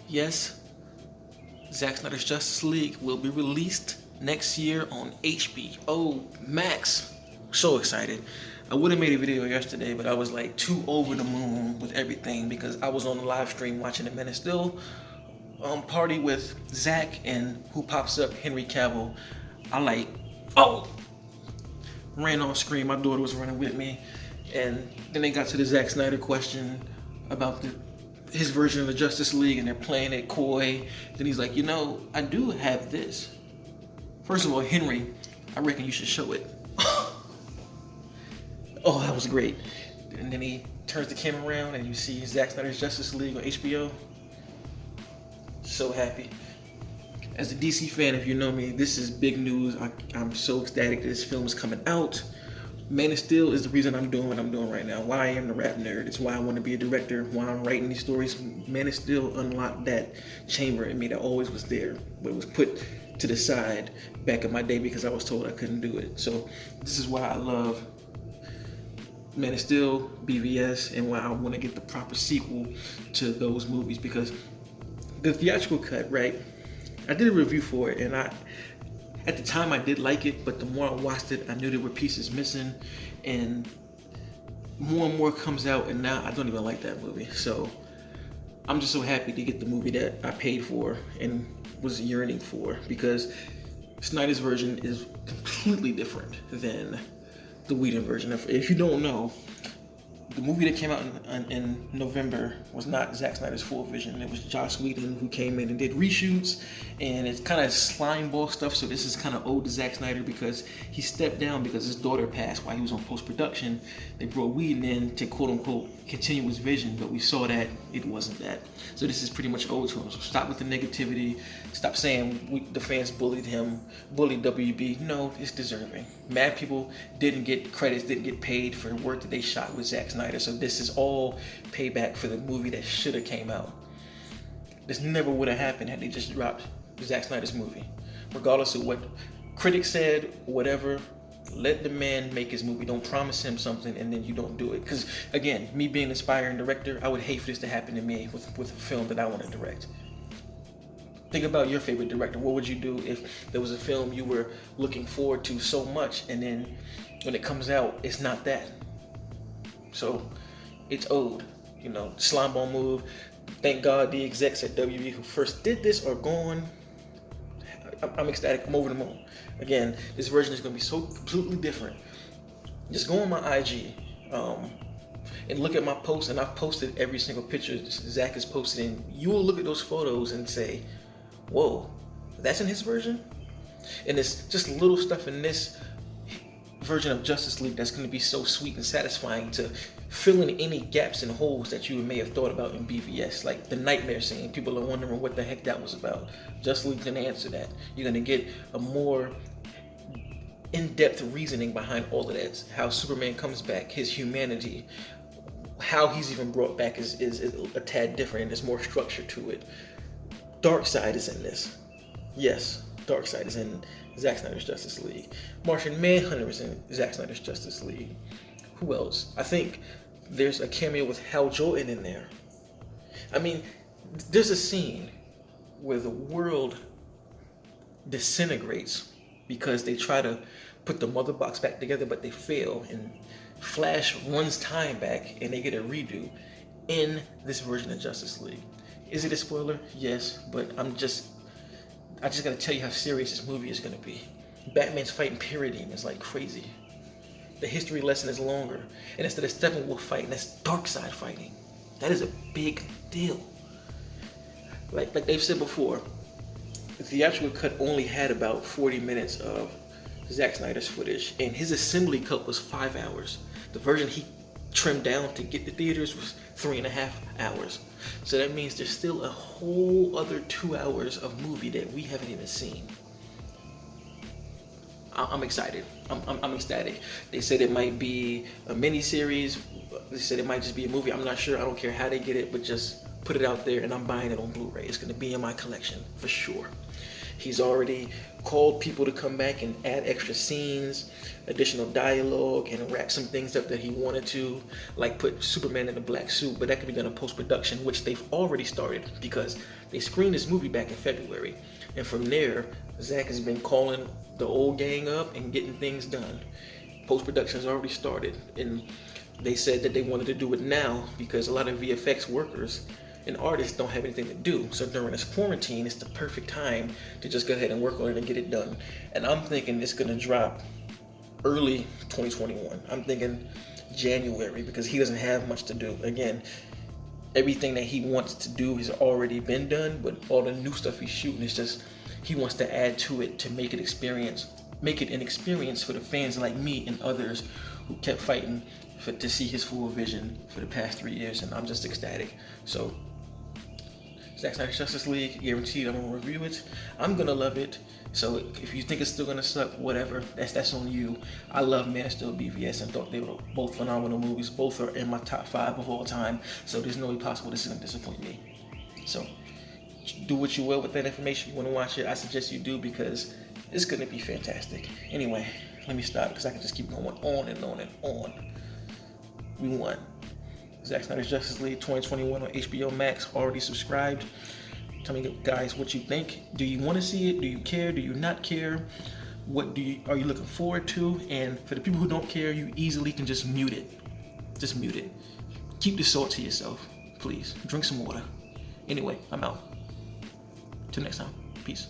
Yes, Zack Snyder's Justice League will be released next year on HBO Max. So excited. I would have made a video yesterday, but I was like too over the moon with everything because I was on the live stream watching the Man of Steel party with Zack and who pops up, Henry Cavill. I like, ran on screen. My daughter was running with me. And then they got to the Zack Snyder question about his version of the Justice League, and they're playing it coy. Then he's like, I do have this. First of all, Henry, I reckon you should show it. Oh, that was great. And then he turns the camera around and you see Zack Snyder's Justice League on HBO. So happy. As a DC fan, if you know me, this is big news. I'm so ecstatic that this film is coming out. Man of Steel is the reason I'm doing what I'm doing right now. Why I am the rap nerd. It's why I want to be a director. Why I'm writing these stories. Man of Steel unlocked that chamber in me that always was there, but it was put to the side back in my day because I was told I couldn't do it. So this is why I love Man of Steel, BVS, and why I want to get the proper sequel to those movies, because the theatrical cut, right? I did a review for it, and at the time I did like it, but the more I watched it, I knew there were pieces missing, and more comes out, and now I don't even like that movie. So I'm just so happy to get the movie that I paid for and was yearning for, because Snyder's version is completely different than the Whedon version. If you don't know, the movie that came out in November was not Zack Snyder's full vision. It was Joss Whedon who came in and did reshoots, and it's kind of slime ball stuff. So this is kind of owed to Zack Snyder because he stepped down because his daughter passed while he was on post-production. They brought Whedon in to quote-unquote continue his vision, but we saw that it wasn't that. So this is pretty much owed to him. So stop with the negativity. Stop saying the fans bullied him, bullied WB. No, it's deserving. Mad people didn't get credits, didn't get paid for the work that they shot with Zack Snyder. So this is all payback for the movie that should have came out. This never would have happened had they just dropped Zack Snyder's movie. Regardless of what critics said, whatever, let the man make his movie. Don't promise him something and then you don't do it. Because again, me being an aspiring director, I would hate for this to happen to me with a film that I want to direct. Think about your favorite director. What would you do if there was a film you were looking forward to so much, and then when it comes out, it's not that? So it's owed. Slimeball move. Thank God the execs at WB who first did this are gone. I'm ecstatic. I'm over the moon. Again, this version is going to be so completely different. Just go on my IG and look at my posts, and I've posted every single picture Zack has posted, and you will look at those photos and say, whoa, that's in his version? And it's just little stuff in this version of Justice League that's going to be so sweet and satisfying to fill in any gaps and holes that you may have thought about in BVS, like the nightmare scene. People are wondering what the heck that was about. Justice League's going to answer that. You're going to get a more in-depth reasoning behind all of that. How Superman comes back, his humanity, how he's even brought back is a tad different, and there's more structure to it. Darkseid is in this. Yes, Darkseid is in Zack Snyder's Justice League. Martian Manhunter is in Zack Snyder's Justice League. Who else? I think there's a cameo with Hal Jordan in there. I mean, there's a scene where the world disintegrates because they try to put the mother box back together, but they fail, and Flash runs time back and they get a redo in this version of Justice League. Is it a spoiler? Yes, but I just gotta tell you how serious this movie is gonna be. Batman's fighting parademons like crazy. The history lesson is longer, and instead of Steppenwolf fighting, that's Darkseid fighting. That is a big deal. Like they've said before, the theatrical cut only had about 40 minutes of Zack Snyder's footage, and his assembly cut was 5 hours. The version he trimmed down to get to theaters was 3.5 hours. So that means there's still a whole other 2 hours of movie that we haven't even seen. I'm excited. I'm ecstatic. They said it might be a mini-series. They said it might just be a movie. I'm not sure. I don't care how they get it, but just put it out there, and I'm buying it on Blu-ray. It's going to be in my collection for sure. He's already called people to come back and add extra scenes, additional dialogue, and wrap some things up that he wanted to, like put Superman in a black suit, but that could be done in post-production, which they've already started because they screened this movie back in February. And from there, Zack has been calling the old gang up and getting things done. Post-production has already started, and they said that they wanted to do it now because a lot of VFX workers and artists don't have anything to do. So during this quarantine, it's the perfect time to just go ahead and work on it and get it done. And I'm thinking it's gonna drop early 2021. I'm thinking January because he doesn't have much to do. Again, everything that he wants to do has already been done, but all the new stuff he's shooting is just, he wants to add to it to make it an experience for the fans like me and others who kept fighting to see his full vision for the past 3 years, and I'm just ecstatic. So Zack Snyder's Justice League, guaranteed I'm gonna review it. I'm gonna love it. So if you think it's still gonna suck, whatever, that's on you. I love Man of Steel BVS and thought they were both phenomenal movies. Both are in my top 5 of all time. So there's no way possible this is gonna disappoint me. So do what you will with that information. You wanna watch it, I suggest you do because it's gonna be fantastic. Anyway, let me stop because I can just keep going on and on and on. We won. Zack Snyder's Justice League 2021 on HBO Max. Already subscribed. Tell me, guys, what you think. Do you want to see it? Do you care? Do you not care? What are you looking forward to? And for the people who don't care, you easily can just mute it. Just mute it. Keep the salt to yourself, please. Drink some water. Anyway, I'm out. Till next time. Peace.